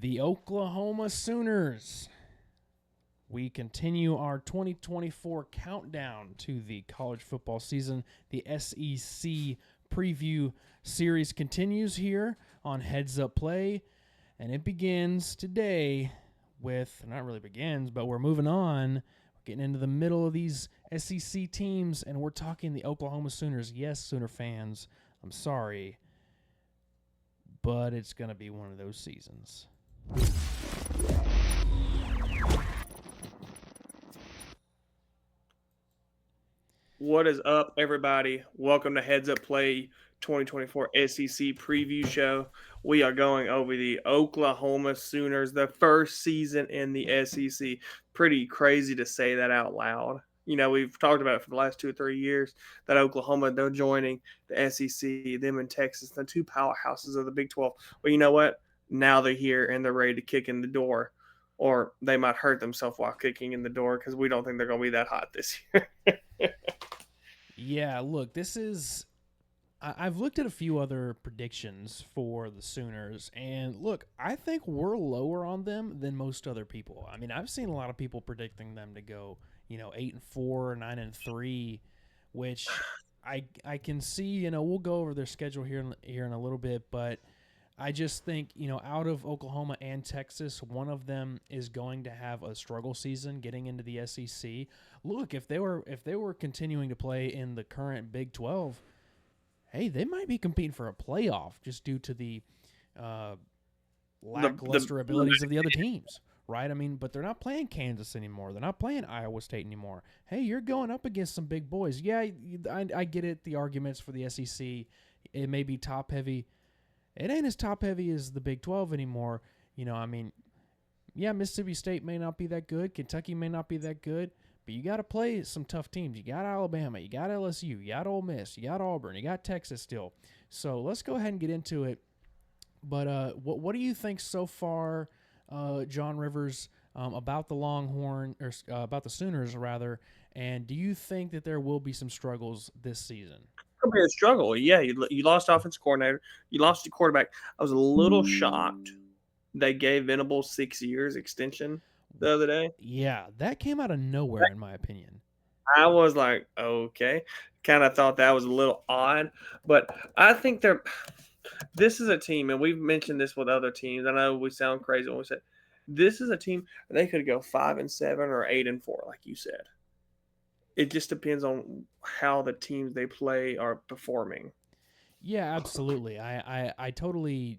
The Oklahoma Sooners. We continue our 2024 countdown to the college football season. The SEC preview series continues here on Heads Up Play, and it begins today with, not really begins, but we're moving on. We're getting into the middle of these SEC teams, and we're talking the Oklahoma Sooners. Yes, Sooner fans, I'm sorry, but it's going to be one of those seasons. What is up, everybody? Welcome to Heads Up Play 2024 SEC Preview Show. We are going over the Oklahoma Sooners, the first season in the SEC. Pretty crazy to say that out loud. You know, we've talked about it for the last 2 or 3 years that Oklahoma, they're joining the SEC, them in Texas, the two powerhouses of the Big 12. Well, you know what? Now they're here and they're ready to kick in the door. Or they might hurt themselves while kicking in the door because we don't think they're going to be that hot this year. Yeah, look, this is. I've looked at a few other predictions for the Sooners, and look, I think we're lower on them than most other people. I mean, I've seen a lot of people predicting them to go, 8-4, 9-3, which I can see. We'll go over their schedule here in a little bit, but I just think, out of Oklahoma and Texas, one of them is going to have a struggle season getting into the SEC. Look, if they were continuing to play in the current Big 12, hey, they might be competing for a playoff just due to the lackluster abilities of the other teams, right? I mean, but they're not playing Kansas anymore. They're not playing Iowa State anymore. Hey, you're going up against some big boys. Yeah, I get it, the arguments for the SEC. It may be top-heavy. It ain't as top-heavy as the Big 12 anymore. Mississippi State may not be that good. Kentucky may not be that good. But you got to play some tough teams. You got Alabama. You got LSU. You got Ole Miss. You got Auburn. You got Texas still. So let's go ahead and get into it. But what do you think so far, John Rivers, about the Longhorn or about the Sooners rather? And do you think that there will be some struggles this season? It'll be a struggle. Yeah, you lost offensive coordinator. You lost your quarterback. I was a little shocked they gave Venables 6 years extension the other day. Yeah, that came out of nowhere, in my opinion. I was like, okay. Kind of thought that was a little odd. But I think this is a team, and we've mentioned this with other teams. I know we sound crazy when we said this is a team they could go 5-7 or 8-4, like you said. It just depends on how the teams they play are performing. Yeah, absolutely. I totally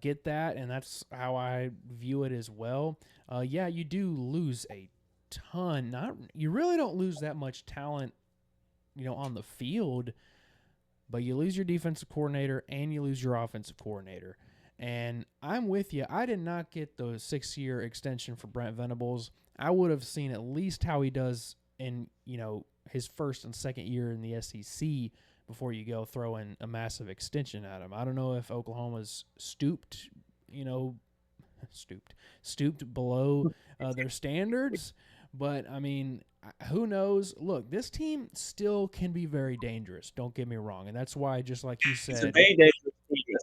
get that, and that's how I view it as well. Yeah, you do lose a ton. You really don't lose that much talent, on the field, but you lose your defensive coordinator and you lose your offensive coordinator. And I'm with you. I did not get the 6-year extension for Brent Venables. I would have seen at least how he does in, his first and second year in the SEC before you go throw in a massive extension at him. I don't know if Oklahoma's stooped below their standards, but I mean, who knows? Look, this team still can be very dangerous. Don't get me wrong, and that's why, just like you said, It's a very dangerous team,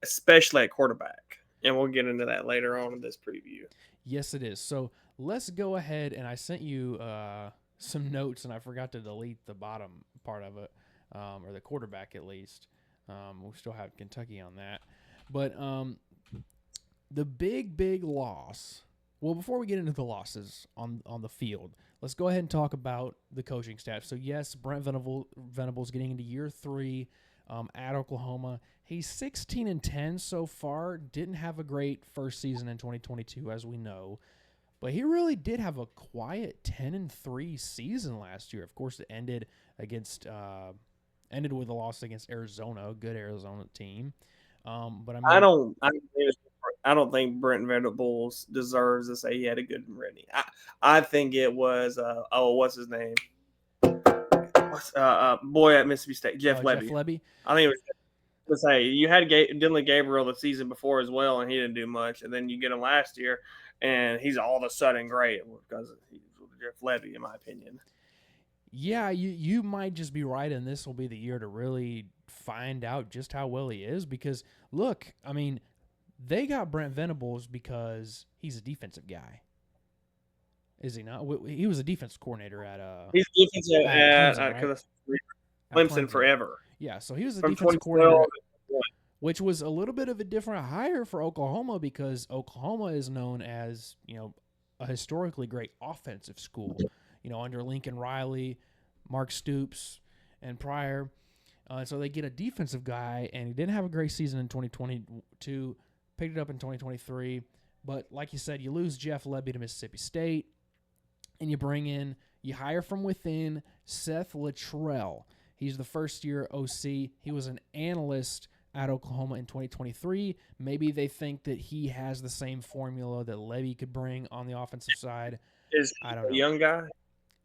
especially at quarterback, and we'll get into that later on in this preview. Yes, it is. So let's go ahead, and I sent you some notes, and I forgot to delete the bottom part of it, or the quarterback at least. We still have Kentucky on that, but the big loss. Well, before we get into the losses on the field, let's go ahead and talk about the coaching staff. So, yes, Brent Venables getting into year 3 at Oklahoma. He's 16-10 so far. Didn't have a great first season in 2022, as we know. But he really did have a quiet 10-3 season last year. Of course, it ended with a loss against Arizona, a good Arizona team. But I mean, I don't think Brent Venables deserves to say he had a good run. I think it was what's his name? Boy at Mississippi State, Jeff Lebby. Jeff Lebby. I think it was. Say you had Dylan Gabriel the season before as well, and he didn't do much. And then you get him last year, and he's all of a sudden great because he's Jeff Lebby, in my opinion. Yeah, you might just be right, and this will be the year to really find out just how well he is. Because look, I mean, They got Brent Venables because he's a defensive guy. Is he not? He was a defensive coordinator He's defensive at Clemson, right? because At Clemson Clemson. forever Yeah, so he was a from defensive 2012. coordinator, which was a little bit of a different hire for Oklahoma because Oklahoma is known as, a historically great offensive school, under Lincoln Riley, Mark Stoops, and Pryor. So they get a defensive guy, and he didn't have a great season in 2022, picked it up in 2023. But like you said, you lose Jeff Lebby to Mississippi State, and you hire from within Seth Littrell. He's the first-year OC. He was an analyst at Oklahoma in 2023. Maybe they think that he has the same formula that Lebby could bring on the offensive side. Is I don't he know. a young guy?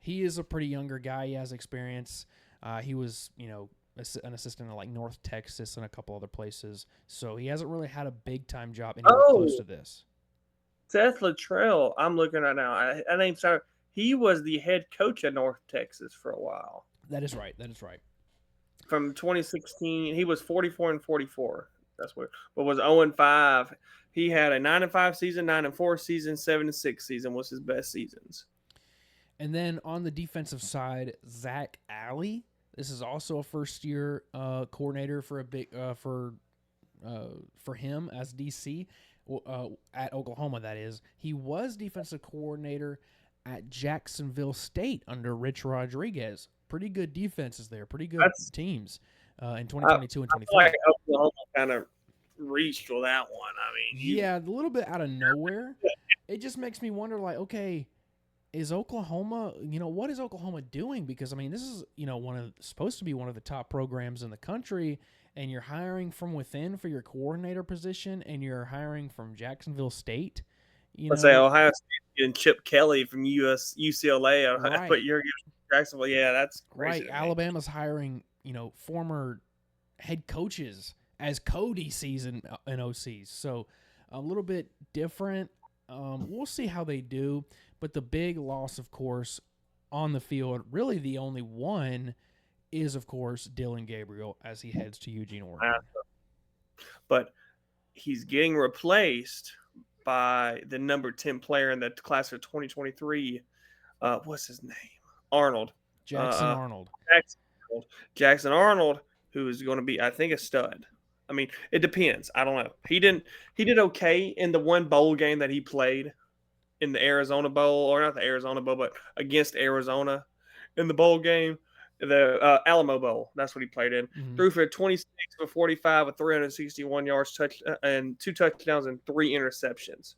He is a pretty younger guy. He has experience. He was, an assistant in like North Texas and a couple other places. So he hasn't really had a big-time job anywhere close to this. Seth Littrell, I'm looking right now. I named sorry. He was the head coach at North Texas for a while. That is right. From 2016, he was 44-44. That's what. But was 0-5. He had a 9-5 season, 9-4 season, 7-6 season was his best seasons. And then on the defensive side, Zach Alley. This is also a first-year coordinator for a big for him as DC at Oklahoma. That is, he was defensive coordinator at Jacksonville State under Rich Rodriguez. Pretty good defenses there. Pretty good teams in 2022 and 23. Like Oklahoma kind of reached with that one. I mean, yeah, a little bit out of nowhere. It just makes me wonder, like, okay, is Oklahoma, what is Oklahoma doing? Because, I mean, this is, supposed to be one of the top programs in the country, and you're hiring from within for your coordinator position, and you're hiring from Jacksonville State. Let's say Ohio State and Chip Kelly from UCLA, right. But you're Jacksonville. Yeah, that's crazy. Right. Alabama's hiring, former head coaches as co-DCs and OCs. So a little bit different. We'll see how they do. But the big loss, of course, on the field, really the only one, is, of course, Dylan Gabriel as he heads to Eugene, Oregon. But he's getting replaced by the number 10 player in the class of 2023. What's his name? Arnold. Jackson Arnold. Jackson Arnold, who is going to be, I think, a stud. I mean, it depends. I don't know. He did okay in the one bowl game that he played in the Arizona Bowl, or not the Arizona Bowl, but against Arizona in the bowl game, the Alamo Bowl. That's what he played in. Mm-hmm. Threw for 26 for 45 with 361 yards, and 2 touchdowns and 3 interceptions.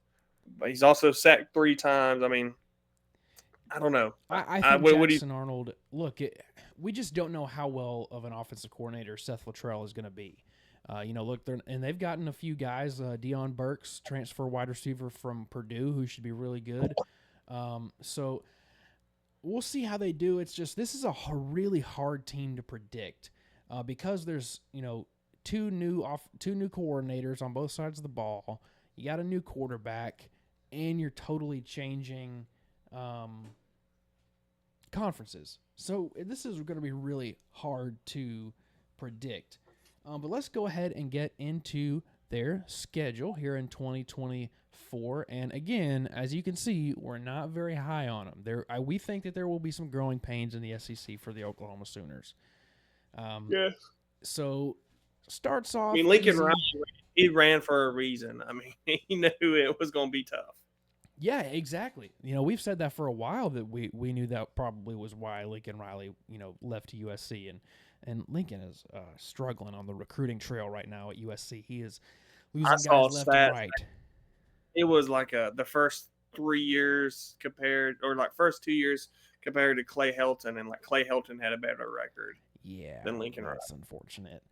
But he's also sacked 3 times. I mean, I don't know. I think Jackson Arnold, look, we just don't know how well of an offensive coordinator Seth Littrell is going to be. Look, they've gotten a few guys. Deion Burks, transfer wide receiver from Purdue, who should be really good. So we'll see how they do. It's just this is a really hard team to predict because there's 2 new coordinators on both sides of the ball. You got a new quarterback, and you're totally changing conferences. So this is going to be really hard to predict. But let's go ahead and get into their schedule here in 2024. And again, as you can see, we're not very high on them. We think that there will be some growing pains in the SEC for the Oklahoma Sooners. Yes. So starts off. I mean, Lincoln Riley, he ran for a reason. I mean, he knew it was going to be tough. Yeah, exactly. We've said that for a while that we knew that probably was why Lincoln Riley, left to USC, and Lincoln is struggling on the recruiting trail right now at USC. He is losing guys left and right. It was like the first 3 years first 2 years compared to Clay Helton, and like Clay Helton had a better record. Yeah, than Lincoln Riley. That's unfortunate.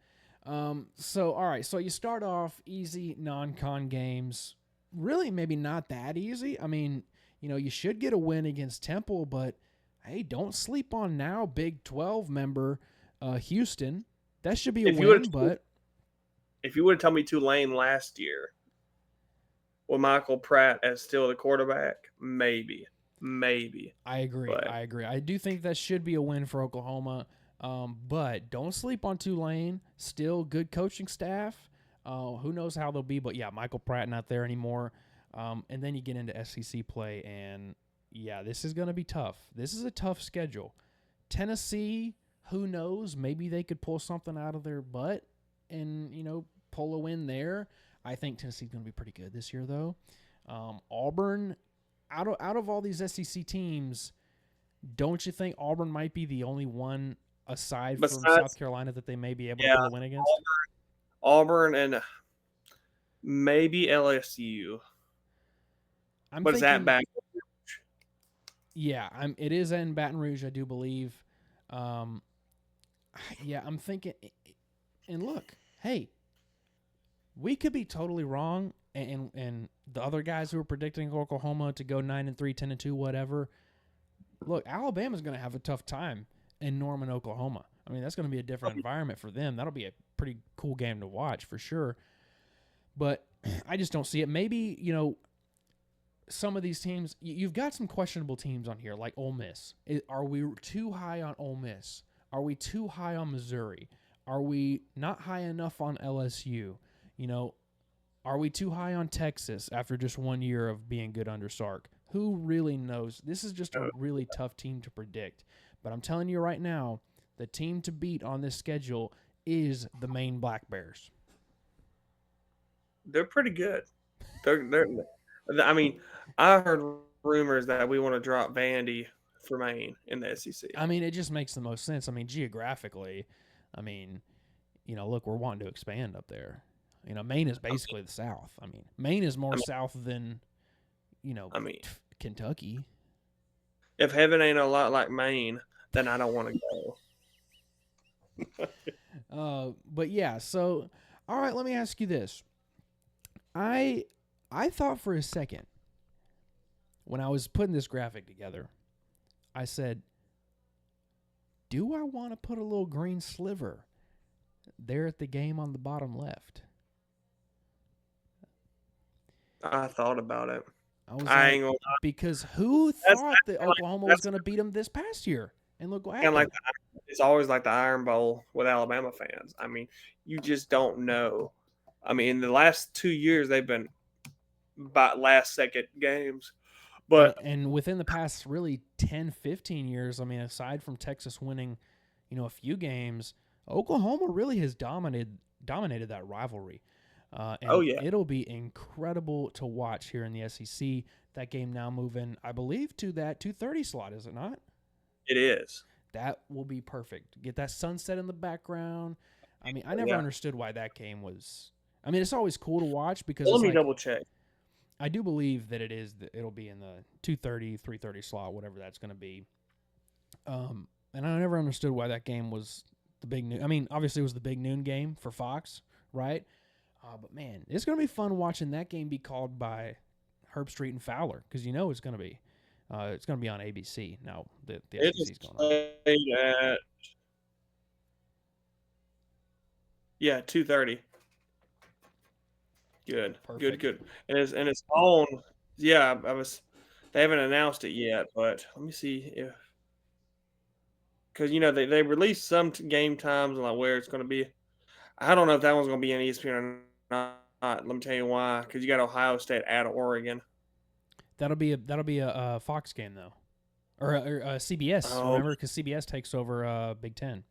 So all right, so you start off easy non-con games. Really, maybe not that easy. I mean, you should get a win against Temple, but hey, don't sleep on now Big 12 member Houston. That should be a win, but if you would have told me Tulane last year with Michael Pratt as still the quarterback, maybe. I agree. I do think that should be a win for Oklahoma, but don't sleep on Tulane. Still good coaching staff. Who knows how they'll be? But yeah, Michael Pratt not there anymore. And then you get into SEC play, and yeah, this is going to be tough. This is a tough schedule. Tennessee, who knows? Maybe they could pull something out of their butt and, pull a win there. I think Tennessee's going to be pretty good this year, though. Auburn, out of all these SEC teams, don't you think Auburn might be the only one aside from South Carolina that they may be able to pull a win against? Auburn and maybe LSU. But is that Baton Rouge? Yeah, it is in Baton Rouge, I do believe. Yeah, I'm thinking. And look, hey, we could be totally wrong, and the other guys who are predicting Oklahoma to go 9-3, 10-2, whatever. Look, Alabama's going to have a tough time in Norman, Oklahoma. I mean, that's going to be a different environment for them. That'll be a pretty cool game to watch for sure. But I just don't see it. Maybe, some of these teams, you've got some questionable teams on here, like Ole Miss. Are we too high on Ole Miss? Are we too high on Missouri? Are we not high enough on LSU? Are we too high on Texas after just 1 year of being good under Sark? Who really knows? This is just a really tough team to predict. But I'm telling you right now, the team to beat on this schedule is the Maine Black Bears. They're pretty good. I mean, I heard rumors that we want to drop Vandy for Maine in the SEC. I mean, it just makes the most sense. I mean, geographically, look, we're wanting to expand up there. Maine is basically the South. I mean, Maine is more south than, Kentucky. If heaven ain't a lot like Maine, then I don't want to go. But yeah, so all right, let me ask you this. I thought for a second when I was putting this graphic together, I said, do I want to put a little green sliver there at the game on the bottom left? I thought about it. Because who thought that Oklahoma was going to beat them this past year? And look what happened. It's always like the Iron Bowl with Alabama fans. I mean, you just don't know. I mean, in the last 2 years, they've been by last-second games. And within the past really 10, 15 years, I mean, aside from Texas winning, a few games, Oklahoma really has dominated that rivalry. It'll be incredible to watch here in the SEC. That game now moving, I believe, to that 2:30 slot, is it not? It is. That will be perfect. Get that sunset in the background. I mean, I never understood why that game was. I mean, it's always cool to watch because let me double check. I do believe that it'll be in the 2:30, 3:30 slot, whatever that's going to be. And I never understood why that game was the big noon. I mean, obviously it was the big noon game for Fox, right? But man, it's going to be fun watching that game be called by Herb Street and Fowler because it's going to be. It's going to be on ABC now. The SEC's going on. Yeah, 2:30. Good. Perfect. Good. And it's on. Yeah, they haven't announced it yet, but let me see if because they released some game times and like where it's going to be. I don't know if that one's going to be on ESPN or not. Let me tell you why. Because you got Ohio State at Oregon. That'll be a Fox game though, or CBS. Remember, because CBS takes over Big Ten.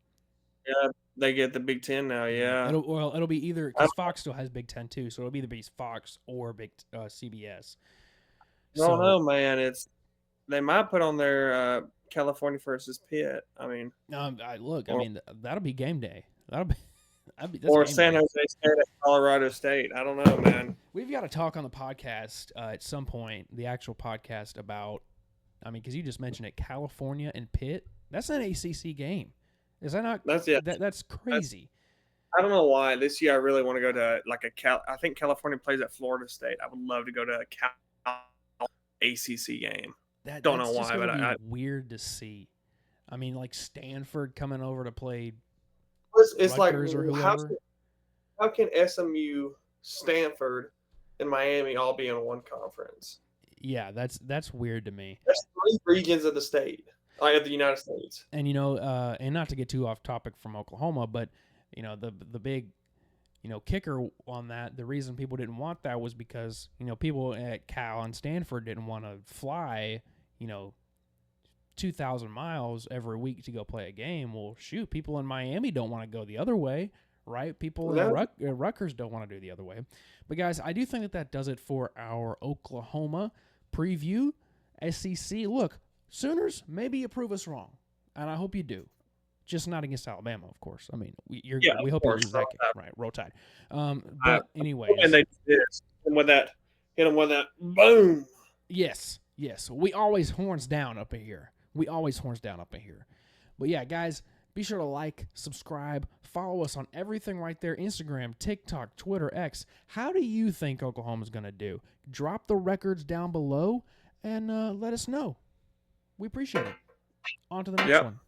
Yeah, they get the Big Ten now. Yeah. It'll be either because Fox still has Big Ten too, so it'll either be Fox or CBS. I don't know, man. They might put on their California versus Pitt. I mean, that'll be game day. Or San Jose State at Colorado State. I don't know, man. We've got to talk on the podcast at some point, the actual podcast about, because you just mentioned it, California and Pitt. That's an ACC game. Is that not? That's crazy. I don't know why. This year I really want to go to I think California plays at Florida State. I would love to go to a Cal ACC game. Don't know why, but it's weird to see. I mean, like Stanford coming over to play. It's like how can SMU, Stanford, and Miami all be in one conference? Yeah, that's weird to me. There's 3 regions of the state, of the United States. And and not to get too off topic from Oklahoma, but the big kicker on that, the reason people didn't want that was because, people at Cal and Stanford didn't want to fly, 2,000 miles every week to go play a game. Well, shoot, people in Miami don't want to go the other way, right? People in Rutgers don't want to do the other way. But, guys, I do think that does it for our Oklahoma preview. SEC, look, Sooners, maybe you prove us wrong, and I hope you do. Just not against Alabama, of course. I mean, we hope you lose that game. Right, roll tide. But anyways. And they did hit them with that boom. Yes. We always horns down up in here. But yeah, guys, be sure to like, subscribe, follow us on everything right there. Instagram, TikTok, Twitter, X. How do you think Oklahoma's going to do? Drop the records down below and let us know. We appreciate it. On to the next one.